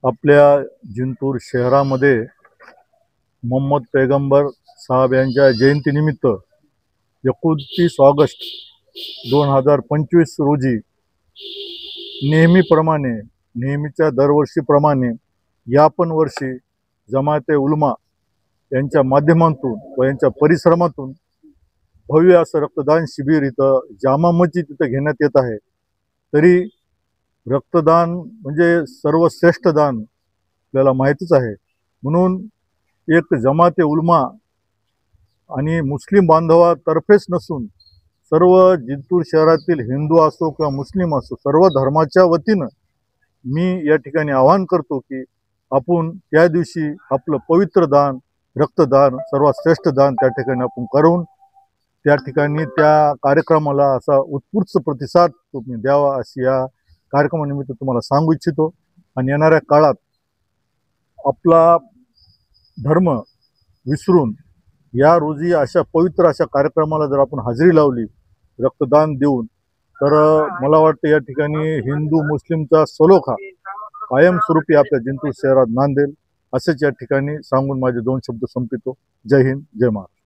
आपल्या जिंतूर शहरामध्ये मोहम्मद पैगंबर साहब यांच्या जयंतीनिमित्त 29 ऑगस्ट 2025 रोजी नेहमीच्या दरवर्षीप्रमाणे या पण वर्षी जमाते उलमा यांच्या माध्यमातून व यांच्या परिश्रमातून भव्य असं रक्तदान शिबिर इथं जामा मस्जिद इथं घेण्यात येत आहे। तरी रक्तदान म्हणजे सर्वश्रेष्ठ दान आपल्याला माहितीच आहे। म्हणून एक जमाते उलमा आणि मुस्लिम बांधवातर्फेच नसून सर्व जिंतूर शहरातील हिंदू असो किंवा मुस्लिम असो सर्व धर्माच्या वतीनं मी या ठिकाणी आवाहन करतो की आपण त्या दिवशी आपलं पवित्र दान रक्तदान सर्वात श्रेष्ठ दान त्या ठिकाणी आपण करून त्या ठिकाणी त्या कार्यक्रमाला असा उत्स्फूर्त प्रतिसाद तुम्ही द्यावा अशी या कार्यक्रमानिमित्त तुम्हाला सांगू इच्छितो। आणि येणाऱ्या काळात आपला धर्म विसरून या रोजी अशा पवित्र अशा कार्यक्रमाला जर आपण हजेरी लावली रक्तदान देऊन तर मला वाटतं या ठिकाणी हिंदू मुस्लिमचा सलोखा कायमस्वरूपी आपल्या जिंतूर शहरात नांदेल असेच या ठिकाणी सांगून माझे 2 शब्द संपवितो। जय हिंद, जय महाराष्ट्र।